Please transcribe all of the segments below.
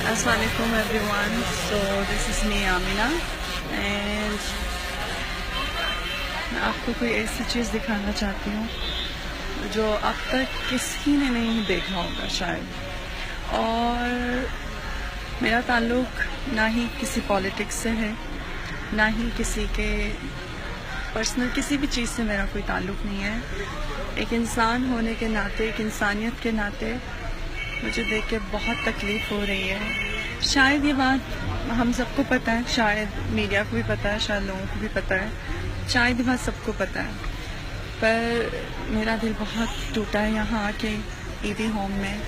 Assalamu alaikum everyone. So this is me Amina and मैं आपको कोई ऐसी चीज़ दिखाना चाहती हूँ जो अब तक किसी ने नहीं देखा होगा शायद। और मेरा ताल्लुक ना ही किसी पॉलिटिक्स से है, ना ही किसी के पर्सनल किसी भी चीज़ से मेरा कोई ताल्लुक नहीं है। एक इंसान होने के नाते, एक इंसानियत के नाते मुझे देख के बहुत तकलीफ़ हो रही है। शायद ये बात हम सबको पता है, शायद मीडिया को भी पता है, शायद लोगों को भी पता है, शायद ये बात सबको पता है, पर मेरा दिल बहुत टूटा है। यहाँ आके ईदी होम में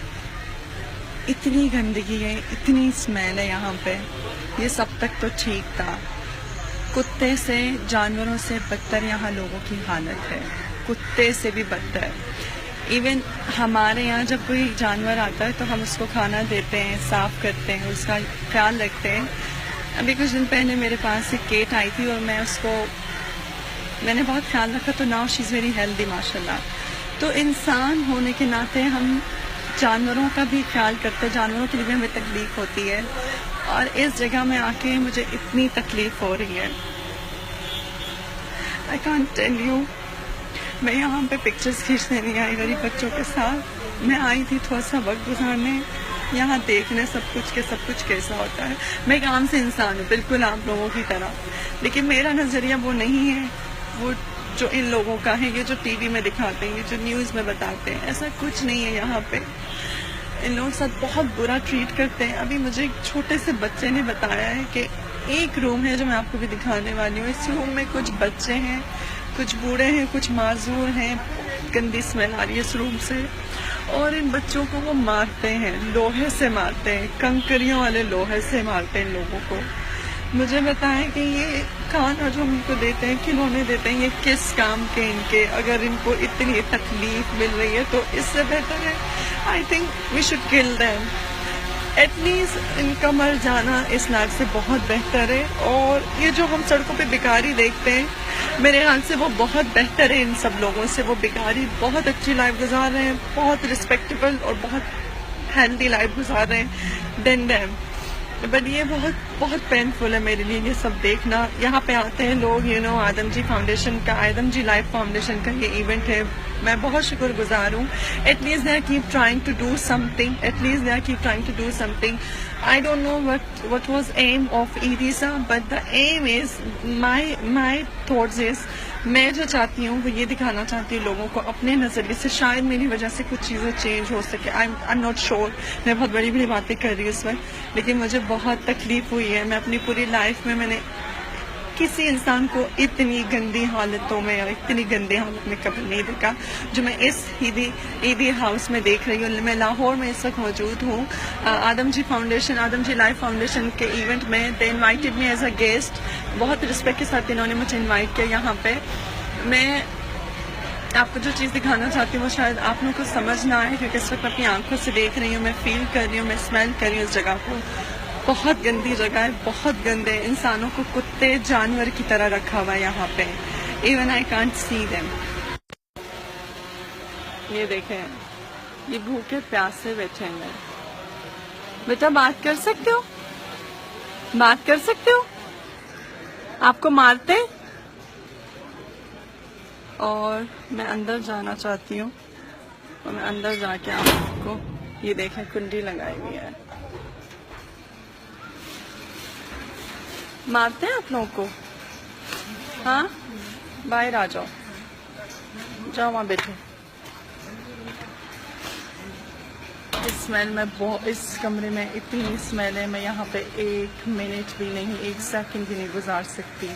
इतनी गंदगी है, इतनी स्मेल है यहाँ पे। ये सब तक तो ठीक था, कुत्ते से, जानवरों से बदतर यहाँ लोगों की हालत है, कुत्ते से भी बदतर। इवन हमारे यहाँ जब कोई जानवर आता है तो हम उसको खाना देते हैं, साफ करते हैं, उसका ख्याल रखते हैं। अभी कुछ दिन पहले मेरे पास एक केट आई थी और मैंने बहुत ख्याल रखा, तो now she is very healthy माशाल्लाह। तो इंसान होने के नाते हम जानवरों का भी ख्याल करते हैं, जानवरों के लिए भी हमें तकलीफ होती है। और इस जगह में आके मुझे इतनी तकलीफ हो रही है, आई कांट टेल यू। मैं यहाँ पे पिक्चर्स खींचने नहीं आई गरीब बच्चों के साथ, मैं आई थी थोड़ा सा वक्त गुजारने, यहाँ देखने सब कुछ कैसा होता है। मैं एक आम से इंसान हूँ, बिल्कुल आप लोगों की तरह, लेकिन मेरा नज़रिया वो नहीं है वो जो इन लोगों का है, ये जो टीवी में दिखाते हैं, ये जो न्यूज़ में बताते हैं, ऐसा कुछ नहीं है। यहाँ पे इन लोगों के साथ बहुत बुरा ट्रीट करते हैं। अभी मुझे एक छोटे से बच्चे ने बताया है कि एक रूम है जो मैं आपको भी दिखाने वाली हूँ, इस रूम में कुछ बच्चे हैं, कुछ बूढ़े हैं, कुछ माजूर हैं, गंदी स्मेल आ रही है इस रूम से। और इन बच्चों को वो मारते हैं, लोहे से मारते हैं, कंकरियों वाले लोहे से मारते हैं लोगों को। मुझे बताएं कि ये खाना जो हम इनको देते हैं, खिलौने देते हैं, ये किस काम के इनके, अगर इनको इतनी तकलीफ मिल रही है तो इससे बेहतर है I think we should kill them. At least इनका मर जाना इस लाइफ से बहुत बेहतर है। और ये जो हम सड़कों पे भिखारी देखते हैं, मेरे ख्याल से वो बहुत बेहतर है इन सब लोगों से। वो भिखारी बहुत अच्छी लाइफ गुजार रहे हैं, बहुत रिस्पेक्टेबल और बहुत हेल्दी लाइफ गुजार रहे हैं देन देम। बट ये बहुत पेनफुल है मेरे लिए ये सब देखना। यहाँ पे आते हैं लोग, आदम जी फाउंडेशन का, आदम जी लाइफ फाउंडेशन का ये इवेंट है, मैं बहुत शुक्रगुजार हूँ। At least they are keep trying to do something, at least they are keep trying to do something. I don't know what was aim of EDISA, but the aim is my thoughts is, मैं जो चाहती हूँ वो ये दिखाना चाहती हूँ लोगों को अपने नज़रिए से, शायद मेरी वजह से कुछ चीज़ें चेंज हो सके। आई एम नॉट श्योर, मैं बहुत बड़ी बातें कर रही हूँ इस वक्त, लेकिन मुझे बहुत तकलीफ हुई है। मैं अपनी पूरी लाइफ में मैंने किसी इंसान को इतनी गंदी हालतों में और इतनी गंदी हालत में कभी नहीं देखा जो मैं इस ईदी हाउस में देख रही हूँ। मैं लाहौर में इस वक्त मौजूद हूँ Adam ji foundation, Adam ji life foundation के इवेंट में। They invited me as a guest, बहुत रिस्पेक्ट के साथ इन्होंने मुझे इनवाइट किया यहाँ पे। मैं आपको जो चीज़ दिखाना चाहती हूँ वो शायद आप लोगों को समझ ना आए, क्योंकि इस वक्त अपनी आंखों से देख रही हूँ, मैं फील कर रही हूँ, मैं स्मेल कर रही हूँ इस जगह को। बहुत गंदी जगह है, बहुत गंदे, इंसानों को कुत्ते जानवर की तरह रखा हुआ है यहाँ पे। Even I can't see them. ये देखें, ये भूखे प्यासे बैठे हैं। बेटा बात कर सकते हो, बात कर सकते हो, आपको मारते। और मैं अंदर जाना चाहती हूँ, और मैं अंदर जाके आपको ये देखें, कुंडी लगाई हुई है। मारते हैं आप लोगों को? हाँ, बाहर आ जाओ, जाओ वहाँ बैठो। इस स्मेल में इस कमरे में इतनी स्मेल है, मैं यहाँ पे एक मिनट भी नहीं, एक सेकंड भी नहीं गुजार सकती,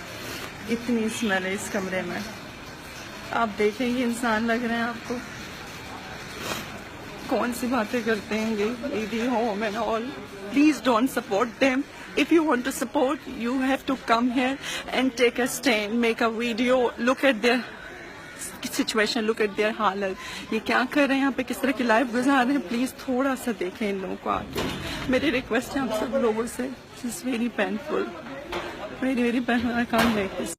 इतनी स्मेल है इस कमरे में। आप देखेंगे इंसान लग रहे हैं आपको, कौन सी बातें करते हैं ये ईदी home and all. Please don't support them. If you want to support, you have to come here and take a stand, make a video, look at their situation, look at their हालत, ये क्या कर रहे हैं यहाँ पे, किस तरह की लाइफ गुजार रहे हैं। प्लीज थोड़ा सा देखें इन लोगों को आके, मेरी रिक्वेस्ट है आप सब लोगों से। This is very painful, very painful, I can't make this.